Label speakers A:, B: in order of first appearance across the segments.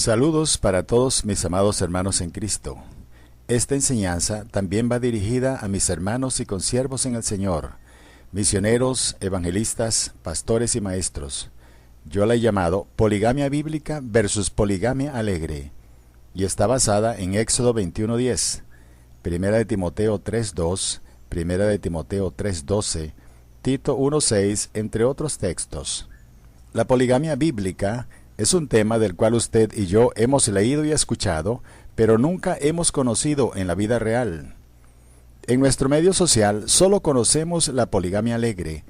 A: Saludos para todos mis amados hermanos en Cristo. Esta enseñanza también va dirigida a mis hermanos y consiervos en el Señor, misioneros, evangelistas, pastores y maestros. Yo la he llamado Poligamia Bíblica versus Poligamia Alegre, y está basada en Éxodo 21:10, 1 de Timoteo 3:2, 1 de Timoteo 3:12, Tito 1:6, entre otros textos. La poligamia bíblica es un tema del cual usted y yo hemos leído y escuchado, pero nunca hemos conocido en la vida real. En nuestro medio social solo conocemos la poligamia alegre,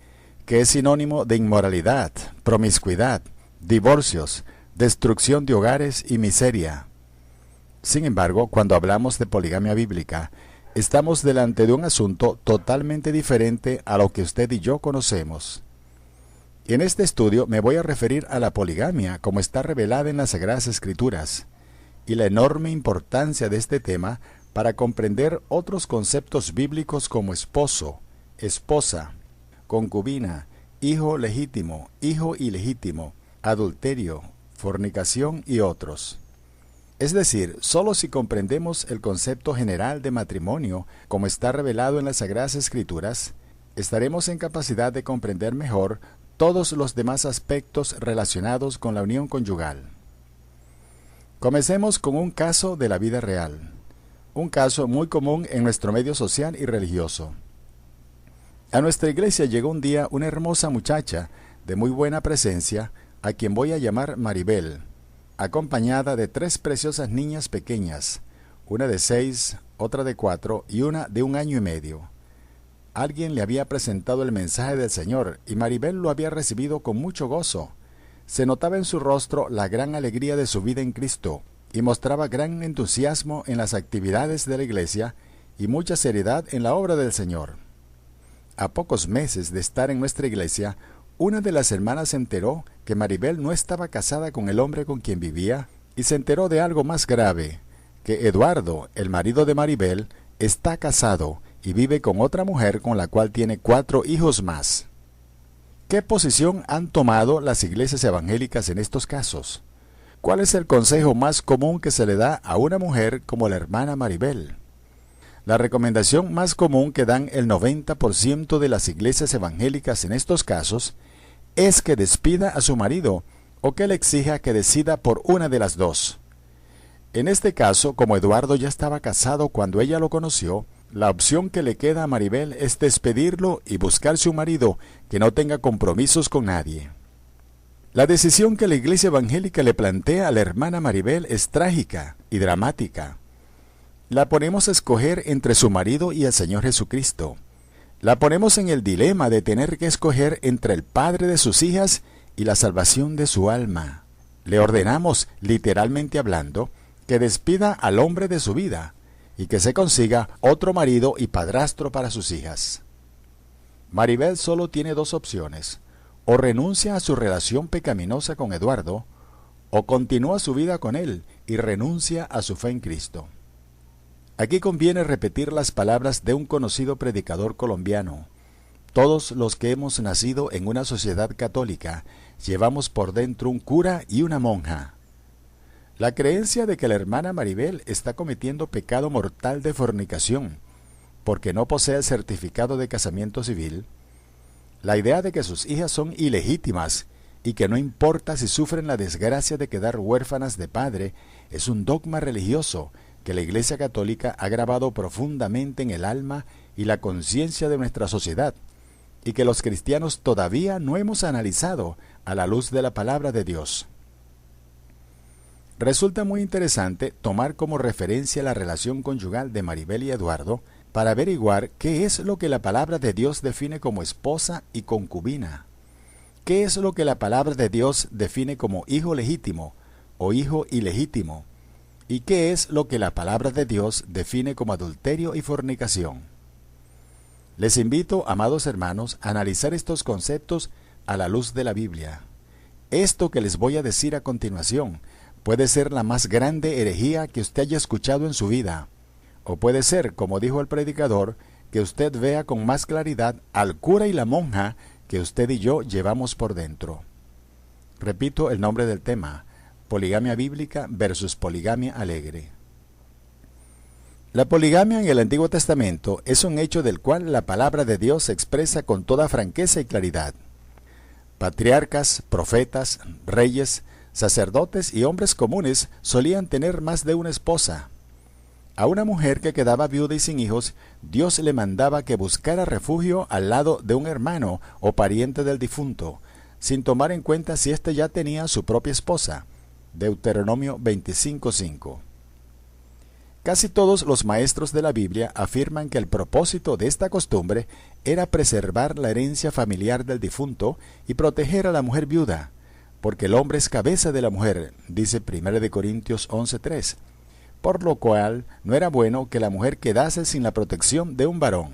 A: que es sinónimo de inmoralidad, promiscuidad, divorcios, destrucción de hogares y miseria. Sin embargo, cuando hablamos de poligamia bíblica, estamos delante de un asunto totalmente diferente a lo que usted y yo conocemos. En este estudio me voy a referir a la poligamia como está revelada en las Sagradas Escrituras y la enorme importancia de este tema para comprender otros conceptos bíblicos como esposo, esposa, concubina, hijo legítimo, hijo ilegítimo, adulterio, fornicación y otros. Es decir, solo si comprendemos el concepto general de matrimonio como está revelado en las Sagradas Escrituras, estaremos en capacidad de comprender mejor todos los demás aspectos relacionados con la unión conyugal. Comencemos con un caso de la vida real, un caso muy común en nuestro medio social y religioso. A nuestra iglesia llegó un día una hermosa muchacha de muy buena presencia, a quien voy a llamar Maribel, acompañada de 3 preciosas niñas pequeñas, una de 6, otra de 4 y una de 1 año y medio. Alguien le había presentado el mensaje del Señor y Maribel lo había recibido con mucho gozo. Se notaba en su rostro la gran alegría de su vida en Cristo y mostraba gran entusiasmo en las actividades de la iglesia y mucha seriedad en la obra del Señor. A pocos meses de estar en nuestra iglesia, una de las hermanas se enteró que Maribel no estaba casada con el hombre con quien vivía y se enteró de algo más grave, que Eduardo, el marido de Maribel, está casado y vive con otra mujer con la cual tiene 4 hijos más. ¿Qué posición han tomado las iglesias evangélicas en estos casos? ¿Cuál es el consejo más común que se le da a una mujer como la hermana Maribel? La recomendación más común que dan el 90% de las iglesias evangélicas en estos casos es que despida a su marido o que le exija que decida por una de las dos. En este caso, como Eduardo ya estaba casado cuando ella lo conoció, la opción que le queda a Maribel es despedirlo y buscarse un marido que no tenga compromisos con nadie. La decisión que la iglesia evangélica le plantea a la hermana Maribel es trágica y dramática. La ponemos a escoger entre su marido y el Señor Jesucristo. La ponemos en el dilema de tener que escoger entre el padre de sus hijas y la salvación de su alma. Le ordenamos, literalmente hablando, que despida al hombre de su vida y que se consiga otro marido y padrastro para sus hijas. Maribel solo tiene 2 opciones: o renuncia a su relación pecaminosa con Eduardo, o continúa su vida con él y renuncia a su fe en Cristo. Aquí conviene repetir las palabras de un conocido predicador colombiano: todos los que hemos nacido en una sociedad católica llevamos por dentro un cura y una monja. La creencia de que la hermana Maribel está cometiendo pecado mortal de fornicación porque no posee el certificado de casamiento civil, la idea de que sus hijas son ilegítimas y que no importa si sufren la desgracia de quedar huérfanas de padre, es un dogma religioso que la Iglesia Católica ha grabado profundamente en el alma y la conciencia de nuestra sociedad, y que los cristianos todavía no hemos analizado a la luz de la palabra de Dios. Resulta muy interesante tomar como referencia la relación conyugal de Maribel y Eduardo para averiguar qué es lo que la palabra de Dios define como esposa y concubina. ¿Qué es lo que la palabra de Dios define como hijo legítimo o hijo ilegítimo? ¿Y qué es lo que la palabra de Dios define como adulterio y fornicación? Les invito, amados hermanos, a analizar estos conceptos a la luz de la Biblia. Esto que les voy a decir a continuación puede ser la más grande herejía que usted haya escuchado en su vida, o puede ser, como dijo el predicador, que usted vea con más claridad al cura y la monja que usted y yo llevamos por dentro. Repito el nombre del tema: poligamia bíblica versus poligamia alegre. La poligamia en el Antiguo Testamento es un hecho del cual la palabra de Dios se expresa con toda franqueza y claridad. Patriarcas, profetas, reyes, sacerdotes y hombres comunes solían tener más de una esposa. A una mujer que quedaba viuda y sin hijos, Dios le mandaba que buscara refugio al lado de un hermano o pariente del difunto, sin tomar en cuenta si éste ya tenía su propia esposa. Deuteronomio 25:5. Casi todos los maestros de la Biblia afirman que el propósito de esta costumbre era preservar la herencia familiar del difunto y proteger a la mujer viuda, porque el hombre es cabeza de la mujer, dice 1 Corintios 11:3, por lo cual no era bueno que la mujer quedase sin la protección de un varón.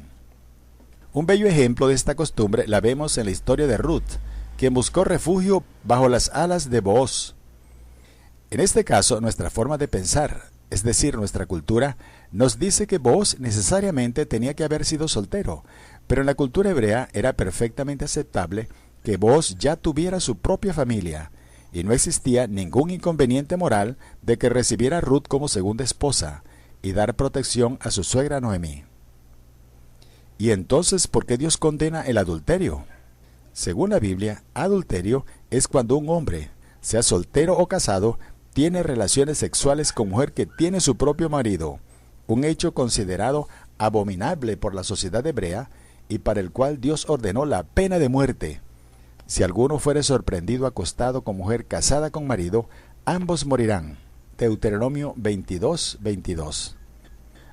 A: Un bello ejemplo de esta costumbre la vemos en la historia de Ruth, quien buscó refugio bajo las alas de Booz. En este caso, nuestra forma de pensar, es decir, nuestra cultura, nos dice que Booz necesariamente tenía que haber sido soltero, pero en la cultura hebrea era perfectamente aceptable que Booz ya tuviera su propia familia, y no existía ningún inconveniente moral de que recibiera a Ruth como segunda esposa y dar protección a su suegra Noemí. ¿Y entonces por qué Dios condena el adulterio? Según la Biblia, adulterio es cuando un hombre, sea soltero o casado, tiene relaciones sexuales con mujer que tiene su propio marido, un hecho considerado abominable por la sociedad hebrea y para el cual Dios ordenó la pena de muerte. Si alguno fuere sorprendido acostado con mujer casada con marido, ambos morirán. Deuteronomio 22:22.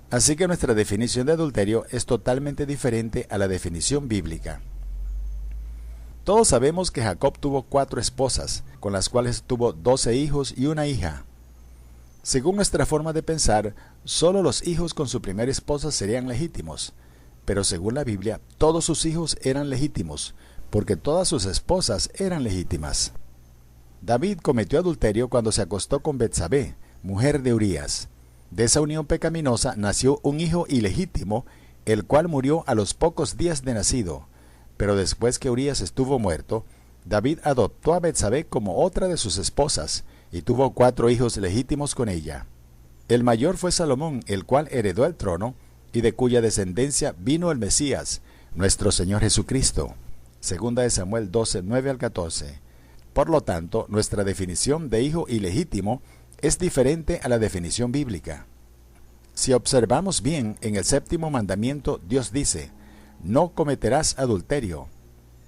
A: Así que nuestra definición de adulterio es totalmente diferente a la definición bíblica. Todos sabemos que Jacob tuvo 4 esposas, con las cuales tuvo 12 hijos y una hija. Según nuestra forma de pensar, solo los hijos con su primera esposa serían legítimos, pero según la Biblia, todos sus hijos eran legítimos, porque todas sus esposas eran legítimas. David cometió adulterio cuando se acostó con Betsabé, mujer de Urías. De esa unión pecaminosa nació un hijo ilegítimo, el cual murió a los pocos días de nacido. Pero después que Urías estuvo muerto, David adoptó a Betsabé como otra de sus esposas, y tuvo 4 hijos legítimos con ella. El mayor fue Salomón, el cual heredó el trono, y de cuya descendencia vino el Mesías, nuestro Señor Jesucristo. Segunda de Samuel 12:9-14. Por lo tanto, nuestra definición de hijo ilegítimo es diferente a la definición bíblica. Si observamos bien, en el 7º mandamiento Dios dice: no cometerás adulterio.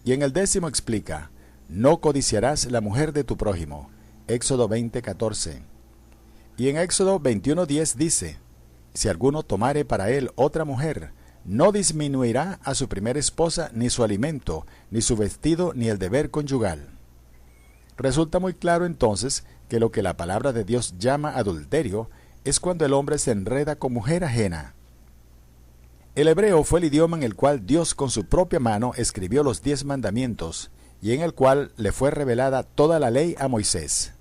A: Y en el 10º explica: no codiciarás la mujer de tu prójimo. Éxodo 20:14. Y en Éxodo 21:10 dice: si alguno tomare para él otra mujer, no disminuirá a su primera esposa ni su alimento, ni su vestido, ni el deber conyugal. Resulta muy claro entonces que lo que la palabra de Dios llama adulterio es cuando el hombre se enreda con mujer ajena. El hebreo fue el idioma en el cual Dios con su propia mano escribió los 10 mandamientos y en el cual le fue revelada toda la ley a Moisés.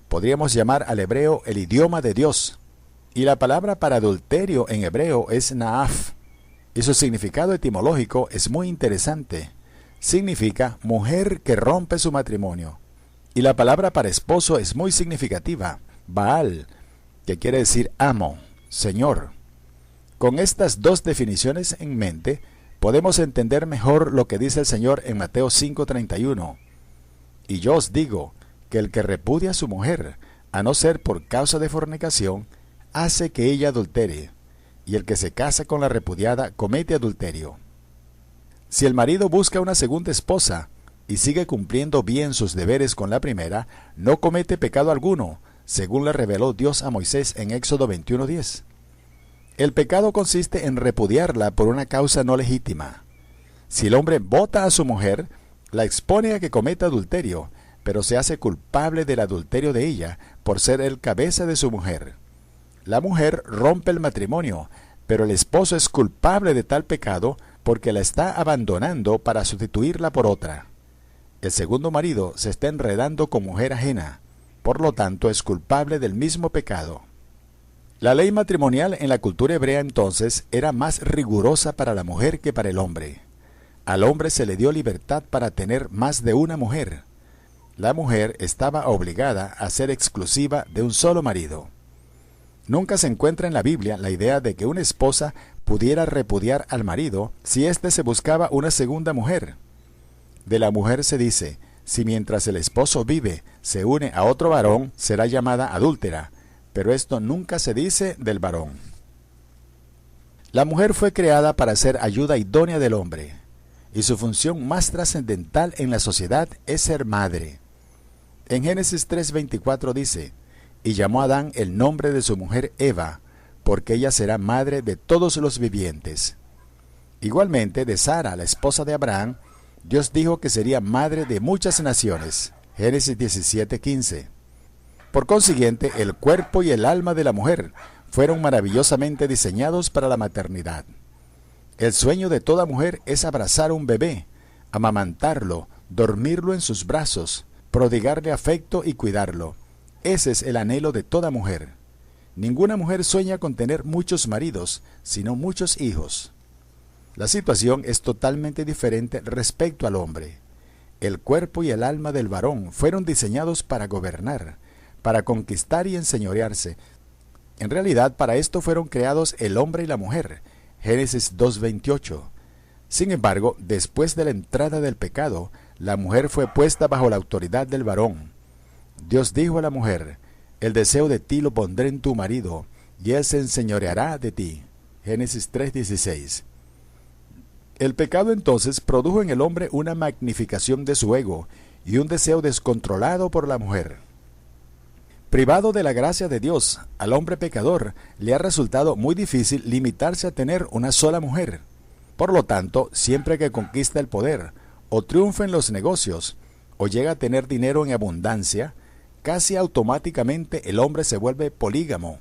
A: Podríamos llamar al hebreo el idioma de Dios. Y la palabra para adulterio en hebreo es naaf, y su significado etimológico es muy interesante. Significa mujer que rompe su matrimonio. Y la palabra para esposo es muy significativa, Baal, que quiere decir amo, señor. Con estas 2 definiciones en mente, podemos entender mejor lo que dice el Señor en Mateo 5:31. Y yo os digo que el que repudia a su mujer, a no ser por causa de fornicación, hace que ella adultere, y el que se casa con la repudiada comete adulterio. Si el marido busca una segunda esposa y sigue cumpliendo bien sus deberes con la primera, no comete pecado alguno, según le reveló Dios a Moisés en Éxodo 21:10. El pecado consiste en repudiarla por una causa no legítima. Si el hombre vota a su mujer, la expone a que cometa adulterio, pero se hace culpable del adulterio de ella por ser el cabeza de su mujer. La mujer rompe el matrimonio, pero el esposo es culpable de tal pecado porque la está abandonando para sustituirla por otra. El segundo marido se está enredando con mujer ajena, por lo tanto es culpable del mismo pecado. La ley matrimonial en la cultura hebrea entonces era más rigurosa para la mujer que para el hombre. Al hombre se le dio libertad para tener más de una mujer. La mujer estaba obligada a ser exclusiva de un solo marido. Nunca se encuentra en la Biblia la idea de que una esposa pudiera repudiar al marido si éste se buscaba una segunda mujer. De la mujer se dice: si mientras el esposo vive se une a otro varón, será llamada adúltera, pero esto nunca se dice del varón. La mujer fue creada para ser ayuda idónea del hombre, y su función más trascendental en la sociedad es ser madre. En Génesis 3:24 dice: y llamó a Adán el nombre de su mujer Eva, porque ella será madre de todos los vivientes. Igualmente de Sara, la esposa de Abraham, Dios dijo que sería madre de muchas naciones. Génesis 17:15. Por consiguiente, el cuerpo y el alma de la mujer fueron maravillosamente diseñados para la maternidad. El sueño de toda mujer es abrazar un bebé, amamantarlo, dormirlo en sus brazos, prodigarle afecto y cuidarlo. Ese es el anhelo de toda mujer. Ninguna mujer sueña con tener muchos maridos, sino muchos hijos. La situación es totalmente diferente respecto al hombre. El cuerpo y el alma del varón fueron diseñados para gobernar, para conquistar y enseñorearse. En realidad, para esto fueron creados el hombre y la mujer. Génesis 2:28. Sin embargo, después de la entrada del pecado, la mujer fue puesta bajo la autoridad del varón. Dios dijo a la mujer: el deseo de ti lo pondré en tu marido, y él se enseñoreará de ti. Génesis 3:16. El pecado entonces produjo en el hombre una magnificación de su ego y un deseo descontrolado por la mujer. Privado de la gracia de Dios, al hombre pecador le ha resultado muy difícil limitarse a tener una sola mujer. Por lo tanto, siempre que conquista el poder, o triunfa en los negocios, o llega a tener dinero en abundancia, casi automáticamente el hombre se vuelve polígamo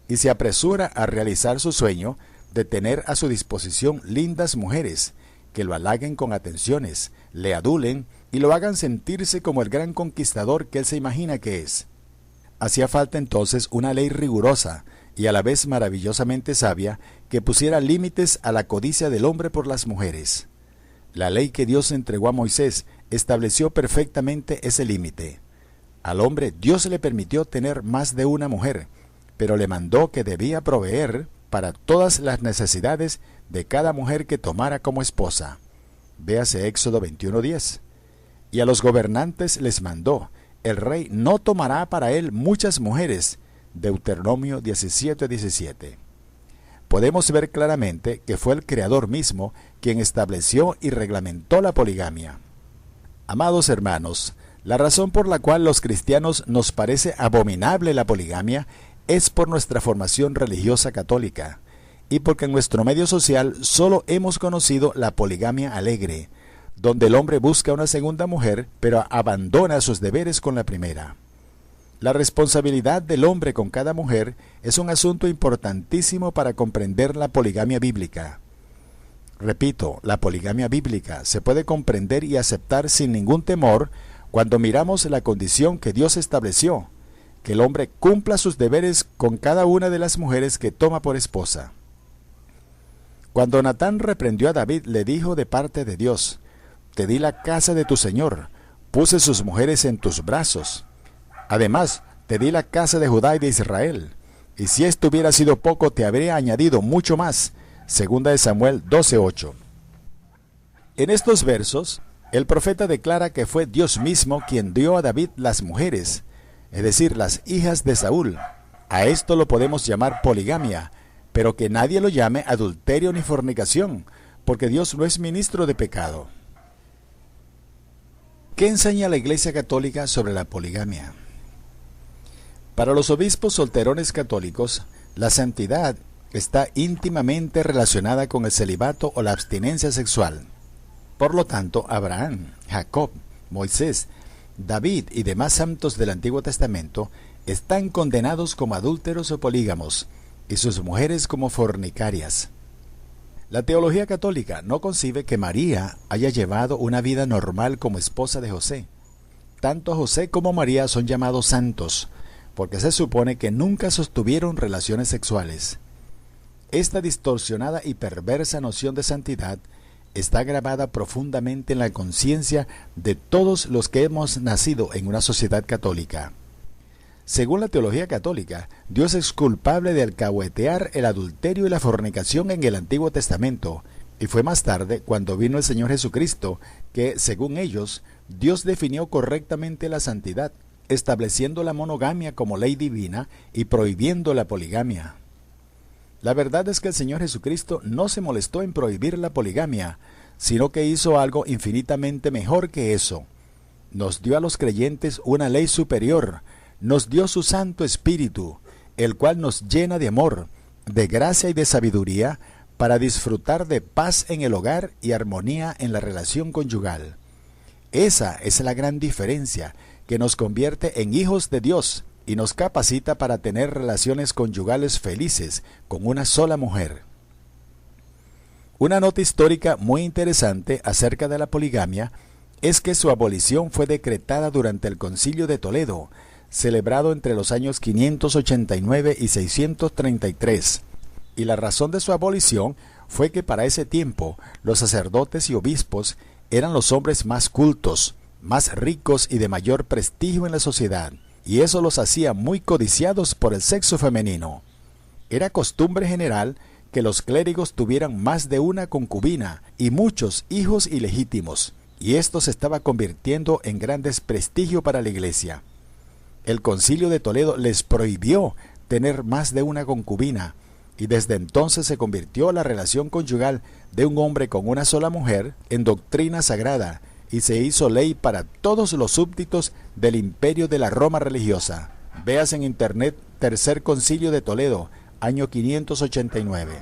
A: y se apresura a realizar su sueño de tener a su disposición lindas mujeres que lo halaguen con atenciones, le adulen y lo hagan sentirse como el gran conquistador que él se imagina que es. Hacía falta entonces una ley rigurosa y a la vez maravillosamente sabia que pusiera límites a la codicia del hombre por las mujeres. La ley que Dios entregó a Moisés estableció perfectamente ese límite. Al hombre Dios le permitió tener más de una mujer, pero le mandó que debía proveer para todas las necesidades de cada mujer que tomara como esposa. Véase Éxodo 21:10. Y a los gobernantes les mandó: el rey no tomará para él muchas mujeres. Deuteronomio 17:17. Podemos ver claramente que fue el Creador mismo quien estableció y reglamentó la poligamia. Amados hermanos, la razón por la cual los cristianos nos parece abominable la poligamia es por nuestra formación religiosa católica y porque en nuestro medio social solo hemos conocido la poligamia alegre, donde el hombre busca una segunda mujer pero abandona sus deberes con la primera. La responsabilidad del hombre con cada mujer es un asunto importantísimo para comprender la poligamia bíblica. Repito, la poligamia bíblica se puede comprender y aceptar sin ningún temor cuando miramos la condición que Dios estableció, que el hombre cumpla sus deberes con cada una de las mujeres que toma por esposa. Cuando Natán reprendió a David, le dijo de parte de Dios: te di la casa de tu señor, puse sus mujeres en tus brazos. Además, te di la casa de Judá y de Israel, y si esto hubiera sido poco, te habría añadido mucho más. Segunda de Samuel 12:8. En estos versos, el profeta declara que fue Dios mismo quien dio a David las mujeres, es decir, las hijas de Saúl. A esto lo podemos llamar poligamia, pero que nadie lo llame adulterio ni fornicación, porque Dios no es ministro de pecado. ¿Qué enseña la Iglesia Católica sobre la poligamia? Para los obispos solterones católicos, la santidad está íntimamente relacionada con el celibato o la abstinencia sexual. Por lo tanto, Abraham, Jacob, Moisés, David y demás santos del Antiguo Testamento están condenados como adúlteros o polígamos, y sus mujeres como fornicarias. La teología católica no concibe que María haya llevado una vida normal como esposa de José. Tanto José como María son llamados santos, porque se supone que nunca sostuvieron relaciones sexuales. Esta distorsionada y perversa noción de santidad está grabada profundamente en la conciencia de todos los que hemos nacido en una sociedad católica. Según la teología católica, Dios es culpable de alcahuetear el adulterio y la fornicación en el Antiguo Testamento, y fue más tarde, cuando vino el Señor Jesucristo, que, según ellos, Dios definió correctamente la santidad, estableciendo la monogamia como ley divina y prohibiendo la poligamia. La verdad es que el Señor Jesucristo no se molestó en prohibir la poligamia, sino que hizo algo infinitamente mejor que eso. Nos dio a los creyentes una ley superior, nos dio su Santo Espíritu, el cual nos llena de amor, de gracia y de sabiduría, para disfrutar de paz en el hogar y armonía en la relación conyugal. Esa es la gran diferencia que nos convierte en hijos de Dios y nos capacita para tener relaciones conyugales felices con una sola mujer. Una nota histórica muy interesante acerca de la poligamia es que su abolición fue decretada durante el Concilio de Toledo, celebrado entre los años 589 y 633. Y la razón de su abolición fue que para ese tiempo los sacerdotes y obispos eran los hombres más cultos, más ricos y de mayor prestigio en la sociedad, y eso los hacía muy codiciados por el sexo femenino. Era costumbre general que los clérigos tuvieran más de una concubina y muchos hijos ilegítimos, y esto se estaba convirtiendo en gran desprestigio para la Iglesia. El Concilio de Toledo les prohibió tener más de una concubina, y desde entonces se convirtió la relación conyugal de un hombre con una sola mujer en doctrina sagrada, y se hizo ley para todos los súbditos del imperio de la Roma religiosa. Veas en internet Tercer Concilio de Toledo, año 589.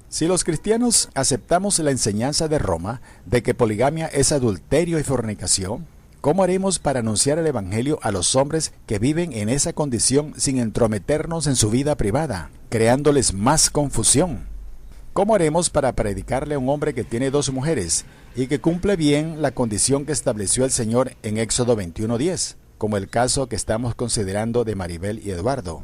A: Si los cristianos aceptamos la enseñanza de Roma de que poligamia es adulterio y fornicación, ¿cómo haremos para anunciar el Evangelio a los hombres que viven en esa condición sin entrometernos en su vida privada, creándoles más confusión? ¿Cómo haremos para predicarle a un hombre que tiene dos mujeres y que cumple bien la condición que estableció el Señor en Éxodo 21:10, como el caso que estamos considerando de Maribel y Eduardo?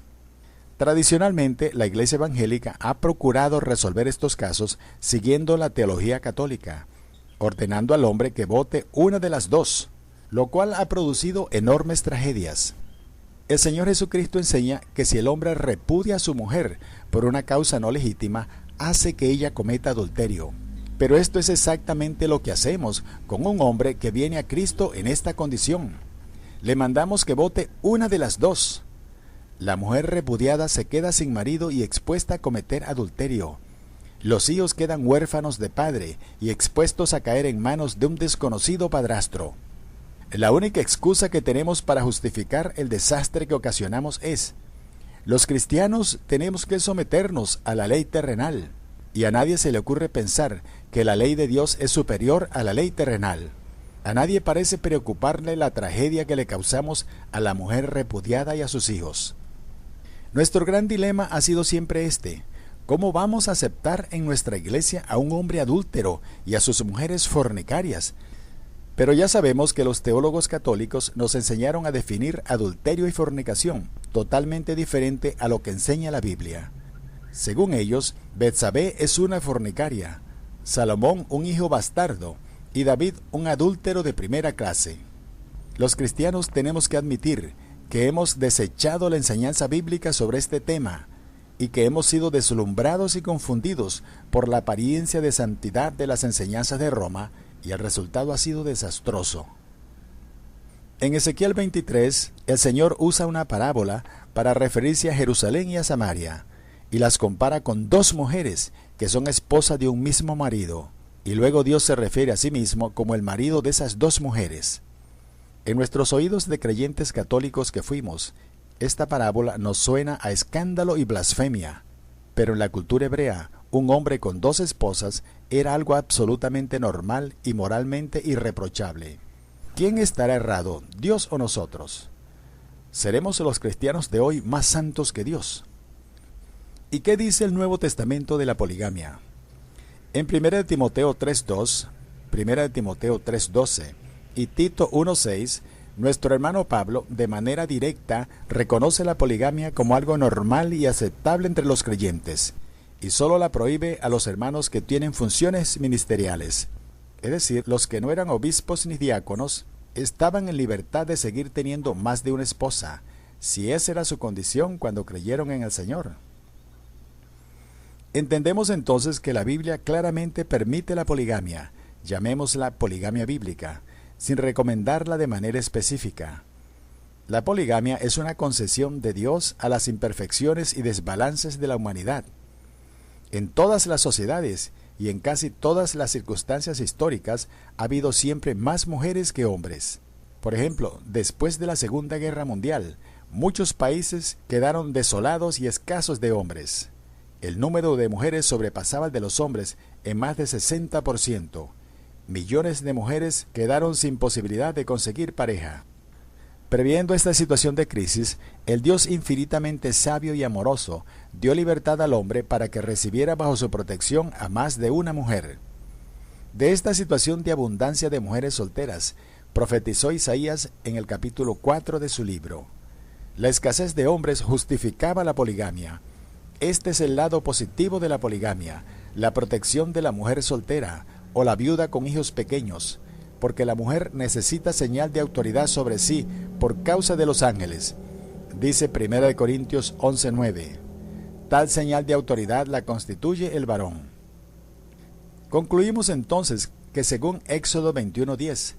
A: Tradicionalmente, la Iglesia evangélica ha procurado resolver estos casos siguiendo la teología católica, ordenando al hombre que vote una de las dos, lo cual ha producido enormes tragedias. El Señor Jesucristo enseña que si el hombre repudia a su mujer por una causa no legítima, hace que ella cometa adulterio. Pero esto es exactamente lo que hacemos con un hombre que viene a Cristo en esta condición. Le mandamos que vote una de las dos. La mujer repudiada se queda sin marido y expuesta a cometer adulterio. Los hijos quedan huérfanos de padre y expuestos a caer en manos de un desconocido padrastro. La única excusa que tenemos para justificar el desastre que ocasionamos es: los cristianos tenemos que someternos a la ley terrenal, y a nadie se le ocurre pensar que la ley de Dios es superior a la ley terrenal. A nadie parece preocuparle la tragedia que le causamos a la mujer repudiada y a sus hijos. Nuestro gran dilema ha sido siempre este: ¿cómo vamos a aceptar en nuestra iglesia a un hombre adúltero y a sus mujeres fornicarias? Pero ya sabemos que los teólogos católicos nos enseñaron a definir adulterio y fornicación, totalmente diferente a lo que enseña la Biblia. Según ellos, Betsabé es una fornicaria, Salomón un hijo bastardo y David un adúltero de primera clase. Los cristianos tenemos que admitir que hemos desechado la enseñanza bíblica sobre este tema y que hemos sido deslumbrados y confundidos por la apariencia de santidad de las enseñanzas de Roma, y el resultado ha sido desastroso. En Ezequiel 23, el Señor usa una parábola para referirse a Jerusalén y a Samaria, y las compara con dos mujeres que son esposas de un mismo marido, y luego Dios se refiere a sí mismo como el marido de esas dos mujeres. En nuestros oídos de creyentes católicos que fuimos, esta parábola nos suena a escándalo y blasfemia, pero en la cultura hebrea, un hombre con dos esposas era algo absolutamente normal y moralmente irreprochable. ¿Quién estará errado, Dios o nosotros? ¿Seremos los cristianos de hoy más santos que Dios? ¿Y qué dice el Nuevo Testamento de la poligamia? En 1 Timoteo 3:2, 1 Timoteo 3:12 y Tito 1:6, nuestro hermano Pablo, de manera directa, reconoce la poligamia como algo normal y aceptable entre los creyentes, y solo la prohíbe a los hermanos que tienen funciones ministeriales. Es decir, los que no eran obispos ni diáconos estaban en libertad de seguir teniendo más de una esposa, si esa era su condición cuando creyeron en el Señor. Entendemos entonces que la Biblia claramente permite la poligamia, llamémosla poligamia bíblica, sin recomendarla de manera específica. La poligamia es una concesión de Dios a las imperfecciones y desbalances de la humanidad. En todas las sociedades y en casi todas las circunstancias históricas ha habido siempre más mujeres que hombres. Por ejemplo, después de la Segunda Guerra Mundial, muchos países quedaron desolados y escasos de hombres. El número de mujeres sobrepasaba el de los hombres en más de 60%. Millones de mujeres quedaron sin posibilidad de conseguir pareja. Previendo esta situación de crisis, el Dios infinitamente sabio y amoroso dio libertad al hombre para que recibiera bajo su protección a más de una mujer. De esta situación de abundancia de mujeres solteras, profetizó Isaías en el capítulo 4 de su libro. La escasez de hombres justificaba la poligamia. Este es el lado positivo de la poligamia, la protección de la mujer soltera o la viuda con hijos pequeños, porque la mujer necesita señal de autoridad sobre sí por causa de los ángeles. Dice 1 Corintios 11:9. Tal señal de autoridad la constituye el varón. Concluimos entonces que según Éxodo 21:10,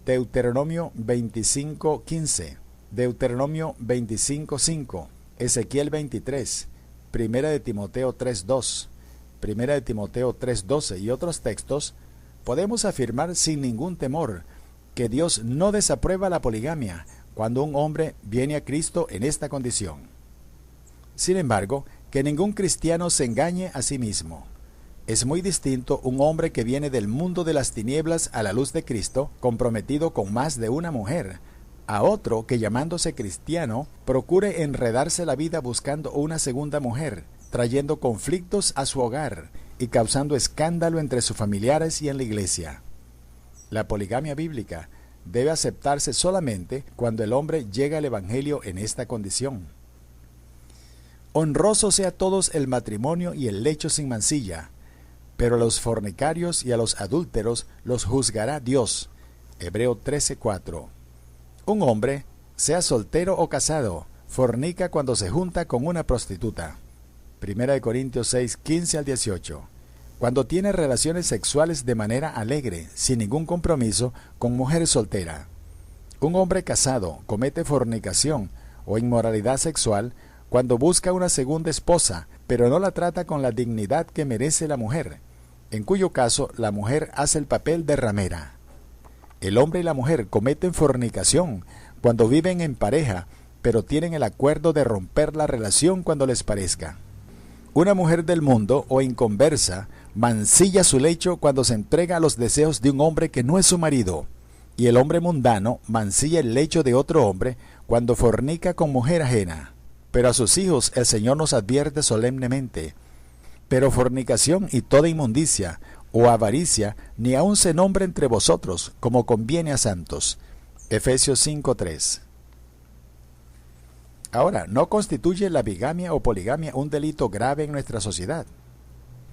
A: Deuteronomio 25:15, Deuteronomio 25:5, Ezequiel 23, 1 de Timoteo 3:2, 1 de Timoteo 3:12 y otros textos, podemos afirmar sin ningún temor que Dios no desaprueba la poligamia cuando un hombre viene a Cristo en esta condición. Sin embargo, que ningún cristiano se engañe a sí mismo. Es muy distinto un hombre que viene del mundo de las tinieblas a la luz de Cristo, comprometido con más de una mujer, a otro que llamándose cristiano procure enredarse la vida buscando una segunda mujer, trayendo conflictos a su hogar y causando escándalo entre sus familiares y en la iglesia. La poligamia bíblica debe aceptarse solamente cuando el hombre llega al Evangelio en esta condición. Honroso sea a todos el matrimonio y el lecho sin mancilla, pero a los fornicarios y a los adúlteros los juzgará Dios. Hebreo 13:4. Un hombre, sea soltero o casado, fornica cuando se junta con una prostituta. 1 Corintios 6:15 al 18. Cuando tiene relaciones sexuales de manera alegre, sin ningún compromiso, con mujer soltera. Un hombre casado comete fornicación o inmoralidad sexual cuando busca una segunda esposa, pero no la trata con la dignidad que merece la mujer, en cuyo caso la mujer hace el papel de ramera. El hombre y la mujer cometen fornicación cuando viven en pareja, pero tienen el acuerdo de romper la relación cuando les parezca. Una mujer del mundo o inconversa mancilla su lecho cuando se entrega a los deseos de un hombre que no es su marido, y el hombre mundano mancilla el lecho de otro hombre cuando fornica con mujer ajena. Pero a sus hijos el Señor nos advierte solemnemente: pero fornicación y toda inmundicia o avaricia ni aun se nombre entre vosotros, como conviene a santos. Efesios 5:3. Ahora, ¿no constituye la bigamia o poligamia un delito grave en nuestra sociedad?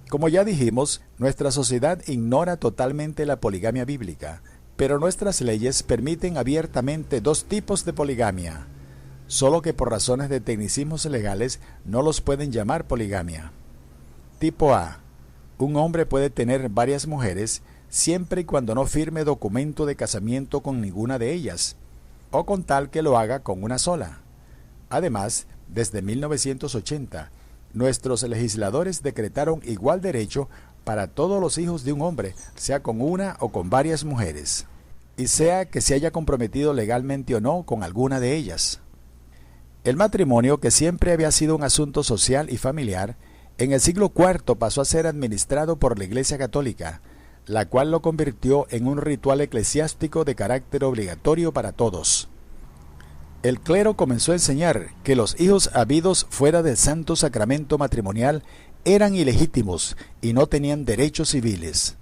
A: Como ya dijimos, nuestra sociedad ignora totalmente la poligamia bíblica, pero nuestras leyes permiten abiertamente dos tipos de poligamia, solo que por razones de tecnicismos legales no los pueden llamar poligamia. Tipo A. Un hombre puede tener varias mujeres siempre y cuando no firme documento de casamiento con ninguna de ellas, o con tal que lo haga con una sola. Además, desde 1980, nuestros legisladores decretaron igual derecho para todos los hijos de un hombre, sea con una o con varias mujeres, y sea que se haya comprometido legalmente o no con alguna de ellas. El matrimonio, que siempre había sido un asunto social y familiar, en el siglo IV pasó a ser administrado por la Iglesia Católica, la cual lo convirtió en un ritual eclesiástico de carácter obligatorio para todos. El clero comenzó a enseñar que los hijos habidos fuera del santo sacramento matrimonial eran ilegítimos y no tenían derechos civiles.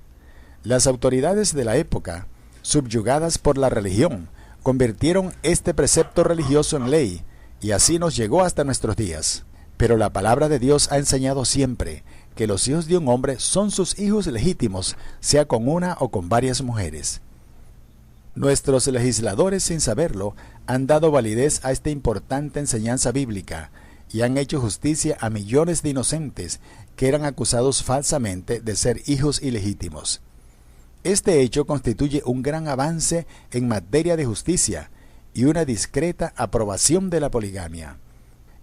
A: Las autoridades de la época, subyugadas por la religión, convirtieron este precepto religioso en ley, y así nos llegó hasta nuestros días. Pero la palabra de Dios ha enseñado siempre que los hijos de un hombre son sus hijos legítimos, sea con una o con varias mujeres. Nuestros legisladores, sin saberlo, han dado validez a esta importante enseñanza bíblica y han hecho justicia a millones de inocentes que eran acusados falsamente de ser hijos ilegítimos. Este hecho constituye un gran avance en materia de justicia y una discreta aprobación de la poligamia.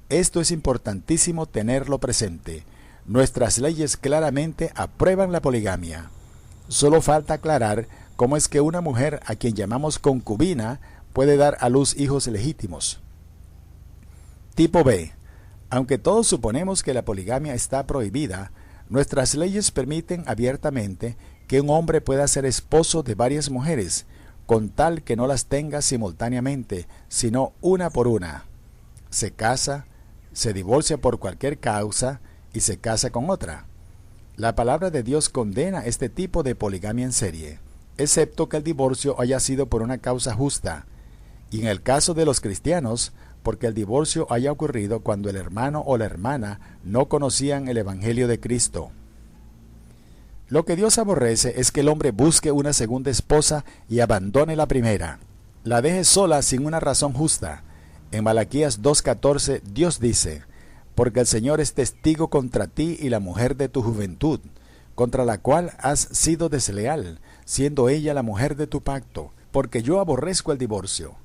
A: Esto es importantísimo tenerlo presente. Nuestras leyes claramente aprueban la poligamia. Solo falta aclarar cómo es que una mujer a quien llamamos concubina puede dar a luz hijos legítimos. Tipo B. Aunque todos suponemos que la poligamia está prohibida, nuestras leyes permiten abiertamente que un hombre pueda ser esposo de varias mujeres, con tal que no las tenga simultáneamente, sino una por una. Se casa, se divorcia por cualquier causa y se casa con otra. La palabra de Dios condena este tipo de poligamia en serie, excepto que el divorcio haya sido por una causa justa, y en el caso de los cristianos, porque el divorcio haya ocurrido cuando el hermano o la hermana no conocían el Evangelio de Cristo. Lo que Dios aborrece es que el hombre busque una segunda esposa y abandone la primera, la deje sola sin una razón justa. En Malaquías 2:14 Dios dice: porque el Señor es testigo contra ti y la mujer de tu juventud, contra la cual has sido desleal, siendo ella la mujer de tu pacto, porque yo aborrezco el divorcio.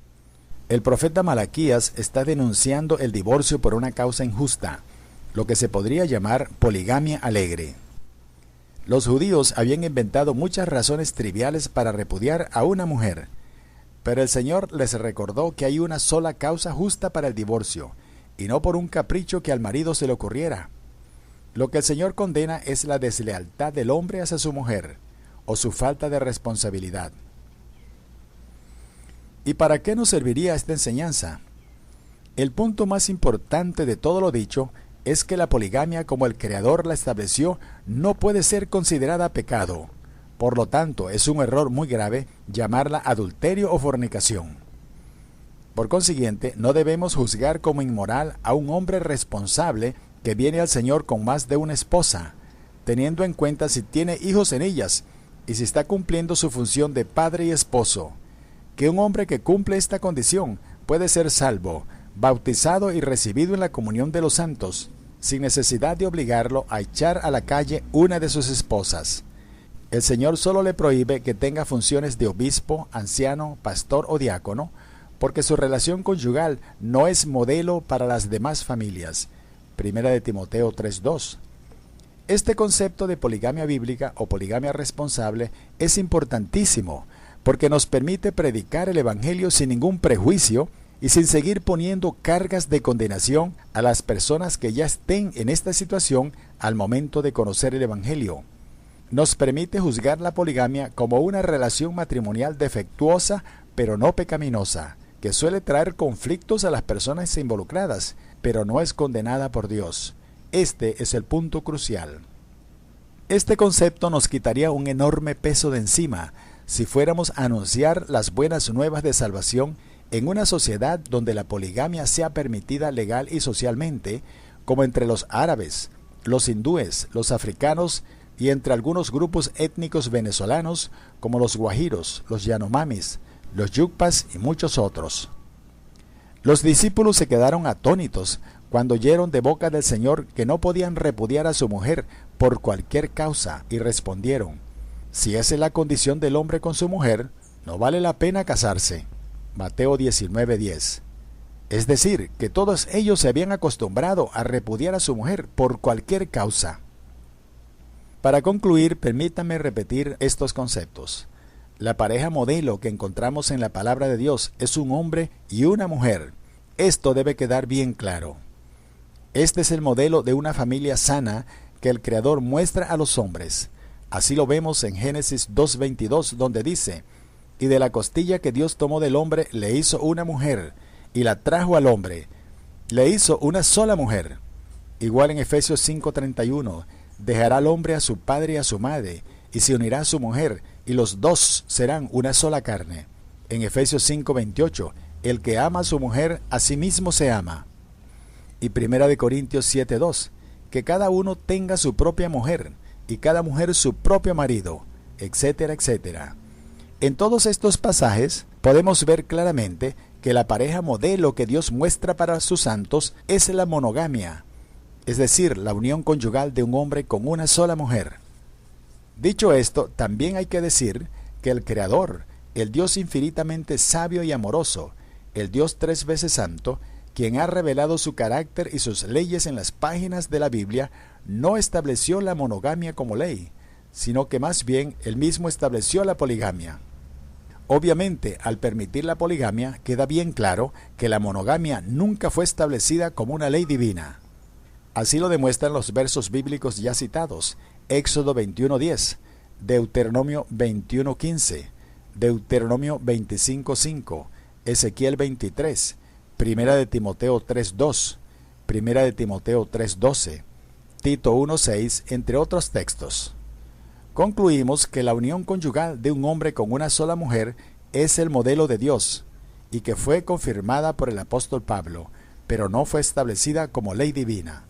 A: El profeta Malaquías está denunciando el divorcio por una causa injusta, lo que se podría llamar poligamia alegre. Los judíos habían inventado muchas razones triviales para repudiar a una mujer, pero el Señor les recordó que hay una sola causa justa para el divorcio, y no por un capricho que al marido se le ocurriera. Lo que el Señor condena es la deslealtad del hombre hacia su mujer, o su falta de responsabilidad. ¿Y para qué nos serviría esta enseñanza? El punto más importante de todo lo dicho es que la poligamia, como el Creador la estableció, no puede ser considerada pecado. Por lo tanto, es un error muy grave llamarla adulterio o fornicación. Por consiguiente, no debemos juzgar como inmoral a un hombre responsable que viene al Señor con más de una esposa, teniendo en cuenta si tiene hijos en ellas y si está cumpliendo su función de padre y esposo. Que un hombre que cumple esta condición puede ser salvo, bautizado y recibido en la comunión de los santos, sin necesidad de obligarlo a echar a la calle una de sus esposas. El Señor solo le prohíbe que tenga funciones de obispo, anciano, pastor o diácono, porque su relación conyugal no es modelo para las demás familias. Primera de Timoteo 3:2. Este concepto de poligamia bíblica o poligamia responsable es importantísimo, porque nos permite predicar el Evangelio sin ningún prejuicio y sin seguir poniendo cargas de condenación a las personas que ya estén en esta situación al momento de conocer el Evangelio. Nos permite juzgar la poligamia como una relación matrimonial defectuosa, pero no pecaminosa, que suele traer conflictos a las personas involucradas, pero no es condenada por Dios. Este es el punto crucial. Este concepto nos quitaría un enorme peso de encima si fuéramos a anunciar las buenas nuevas de salvación en una sociedad donde la poligamia sea permitida legal y socialmente, como entre los árabes, los hindúes, los africanos y entre algunos grupos étnicos venezolanos como los guajiros, los yanomamis, los yucpas y muchos otros. Los discípulos se quedaron atónitos cuando oyeron de boca del Señor que no podían repudiar a su mujer por cualquier causa y respondieron: si esa es la condición del hombre con su mujer, no vale la pena casarse. Mateo 19:10. Es decir, que todos ellos se habían acostumbrado a repudiar a su mujer por cualquier causa. Para concluir, permítanme repetir estos conceptos. La pareja modelo que encontramos en la palabra de Dios es un hombre y una mujer. Esto debe quedar bien claro. Este es el modelo de una familia sana que el Creador muestra a los hombres. Así lo vemos en Génesis 2:22, donde dice: y de la costilla que Dios tomó del hombre le hizo una mujer, y la trajo al hombre. Le hizo una sola mujer. Igual en Efesios 5:31, dejará al hombre a su padre y a su madre, y se unirá a su mujer, y los dos serán una sola carne. En Efesios 5:28, el que ama a su mujer, a sí mismo se ama. Y Primera de Corintios 7:2, que cada uno tenga su propia mujer y cada mujer su propio marido, etcétera, etcétera. En todos estos pasajes podemos ver claramente que la pareja modelo que Dios muestra para sus santos es la monogamia, es decir, la unión conyugal de un hombre con una sola mujer. Dicho esto, también hay que decir que el Creador, el Dios infinitamente sabio y amoroso, el Dios 3 veces santo, quien ha revelado su carácter y sus leyes en las páginas de la Biblia, no estableció la monogamia como ley, sino que más bien él mismo estableció la poligamia. Obviamente, al permitir la poligamia, queda bien claro que la monogamia nunca fue establecida como una ley divina. Así lo demuestran los versos bíblicos ya citados: Éxodo 21:10, Deuteronomio 21:15, Deuteronomio 25:5, Ezequiel 23, Primera de Timoteo 3:2, Primera de Timoteo 3:12, Tito 1:6, entre otros textos. Concluimos que la unión conyugal de un hombre con una sola mujer es el modelo de Dios y que fue confirmada por el apóstol Pablo, pero no fue establecida como ley divina.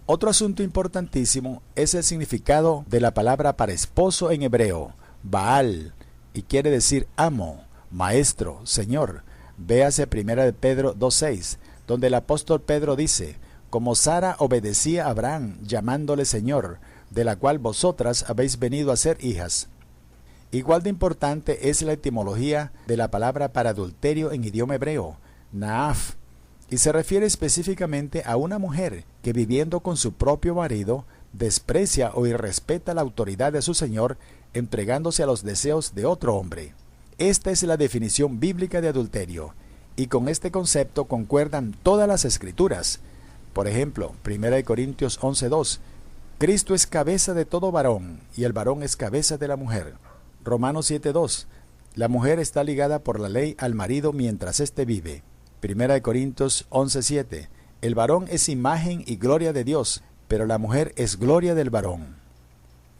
A: Otro asunto importantísimo es el significado de la palabra para esposo en hebreo, Baal, y quiere decir amo, maestro, señor. Véase 1 de Pedro 2:6, donde el apóstol Pedro dice: como Sara obedecía a Abraham llamándole señor, de la cual vosotras habéis venido a ser hijas. Igual de importante es la etimología de la palabra para adulterio en idioma hebreo, naaf, y se refiere específicamente a una mujer que, viviendo con su propio marido, desprecia o irrespeta la autoridad de su señor, entregándose a los deseos de otro hombre. Esta es la definición bíblica de adulterio, y con este concepto concuerdan todas las escrituras. Por ejemplo, 1 Corintios 11:2, Cristo es cabeza de todo varón, y el varón es cabeza de la mujer. Romanos 7:2, la mujer está ligada por la ley al marido mientras éste vive. 1 Corintios 11:7, el varón es imagen y gloria de Dios, pero la mujer es gloria del varón.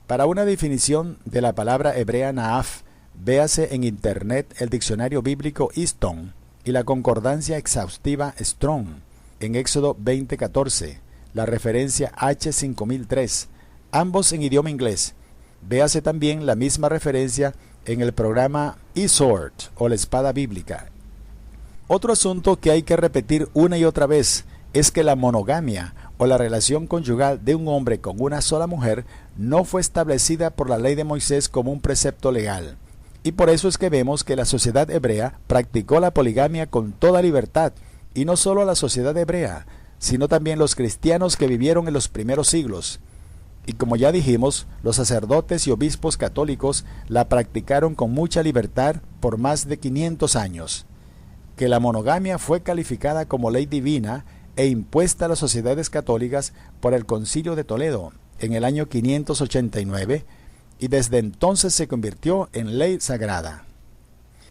A: Para una definición de la palabra hebrea naaf, véase en internet el diccionario bíblico Easton y la concordancia exhaustiva Strong, en Éxodo 20:14, la referencia H5003, ambos en idioma inglés. Véase también la misma referencia en el programa eSword o la espada bíblica. Otro asunto que hay que repetir una y otra vez es que la monogamia o la relación conyugal de un hombre con una sola mujer no fue establecida por la ley de Moisés como un precepto legal. Y por eso es que vemos que la sociedad hebrea practicó la poligamia con toda libertad, y no solo la sociedad hebrea, sino también los cristianos que vivieron en los primeros siglos. Y como ya dijimos, los sacerdotes y obispos católicos la practicaron con mucha libertad por más de 500 años. Que la monogamia fue calificada como ley divina e impuesta a las sociedades católicas por el Concilio de Toledo en el año 589, y desde entonces se convirtió en ley sagrada.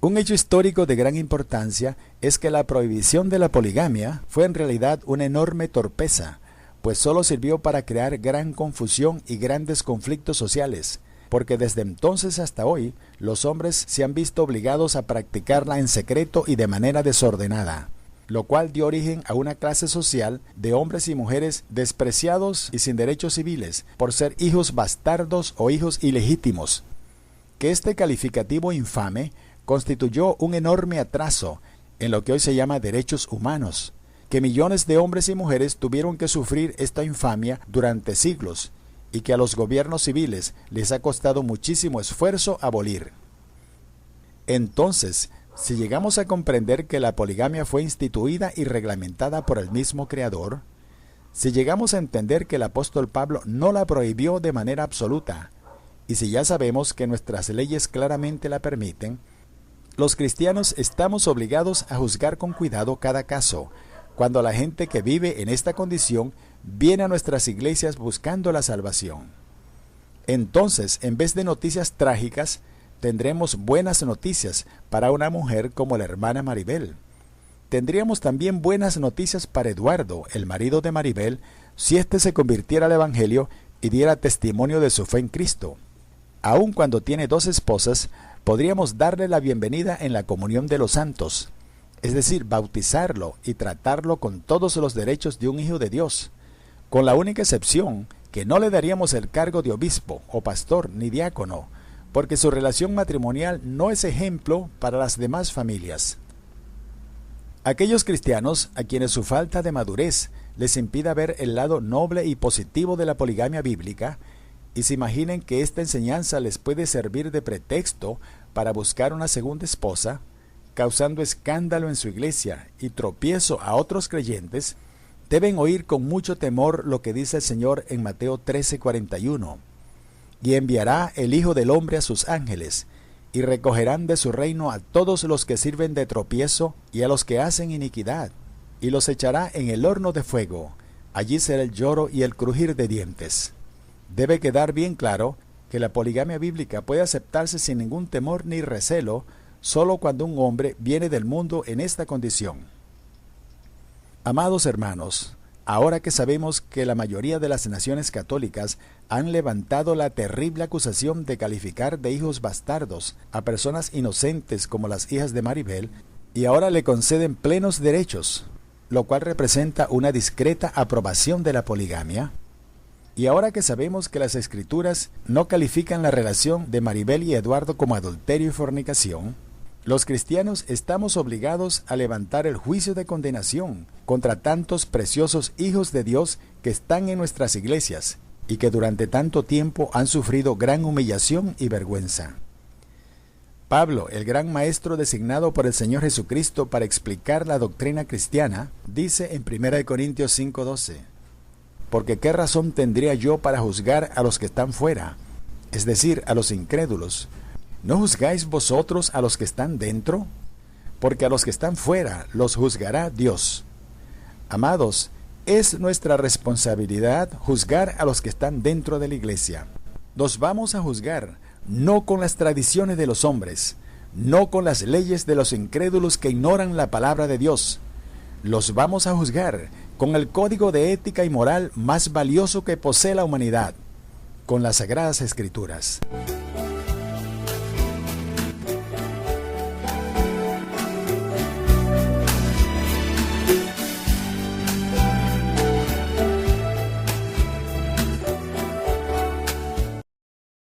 A: Un hecho histórico de gran importancia es que la prohibición de la poligamia fue en realidad una enorme torpeza, pues solo sirvió para crear gran confusión y grandes conflictos sociales, porque desde entonces hasta hoy los hombres se han visto obligados a practicarla en secreto y de manera desordenada, lo cual dio origen a una clase social de hombres y mujeres despreciados y sin derechos civiles por ser hijos bastardos o hijos ilegítimos. Que este calificativo infame constituyó un enorme atraso en lo que hoy se llama derechos humanos, que millones de hombres y mujeres tuvieron que sufrir esta infamia durante siglos, y que a los gobiernos civiles les ha costado muchísimo esfuerzo abolir. Entonces, si llegamos a comprender que la poligamia fue instituida y reglamentada por el mismo Creador, si llegamos a entender que el apóstol Pablo no la prohibió de manera absoluta, y si ya sabemos que nuestras leyes claramente la permiten, los cristianos estamos obligados a juzgar con cuidado cada caso, cuando la gente que vive en esta condición viene a nuestras iglesias buscando la salvación. Entonces, en vez de noticias trágicas, tendremos buenas noticias para una mujer como la hermana Maribel. Tendríamos también buenas noticias para Eduardo, el marido de Maribel, si éste se convirtiera al Evangelio y diera testimonio de su fe en Cristo. Aun cuando tiene 2 esposas, podríamos darle la bienvenida en la comunión de los santos, es decir, bautizarlo y tratarlo con todos los derechos de un hijo de Dios. con la única excepción que no le daríamos el cargo de obispo o pastor ni diácono, porque su relación matrimonial no es ejemplo para las demás familias. Aquellos cristianos a quienes su falta de madurez les impida ver el lado noble y positivo de la poligamia bíblica, y se imaginen que esta enseñanza les puede servir de pretexto para buscar una segunda esposa, causando escándalo en su iglesia y tropiezo a otros creyentes, deben oír con mucho temor lo que dice el Señor en Mateo 13:41. Y enviará el Hijo del Hombre a sus ángeles, y recogerán de su reino a todos los que sirven de tropiezo y a los que hacen iniquidad, y los echará en el horno de fuego. Allí será el lloro y el crujir de dientes. Debe quedar bien claro que la poligamia bíblica puede aceptarse sin ningún temor ni recelo, solo cuando un hombre viene del mundo en esta condición. Amados hermanos, ahora que sabemos que la mayoría de las naciones católicas han levantado la terrible acusación de calificar de hijos bastardos a personas inocentes como las hijas de Maribel, y ahora le conceden plenos derechos, lo cual representa una discreta aprobación de la poligamia, y ahora que sabemos que las Escrituras no califican la relación de Maribel y Eduardo como adulterio y fornicación, los cristianos estamos obligados a levantar el juicio de condenación contra tantos preciosos hijos de Dios que están en nuestras iglesias y que durante tanto tiempo han sufrido gran humillación y vergüenza. Pablo, el gran maestro designado por el Señor Jesucristo para explicar la doctrina cristiana, dice en 1 Corintios 5:12, «Porque qué razón tendría yo para juzgar a los que están fuera, es decir, a los incrédulos. ¿No juzgáis vosotros a los que están dentro? Porque a los que están fuera los juzgará Dios». Amados, es nuestra responsabilidad juzgar a los que están dentro de la iglesia. Nos vamos a juzgar no con las tradiciones de los hombres, no con las leyes de los incrédulos que ignoran la palabra de Dios. Los vamos a juzgar con el código de ética y moral más valioso que posee la humanidad, con las Sagradas Escrituras.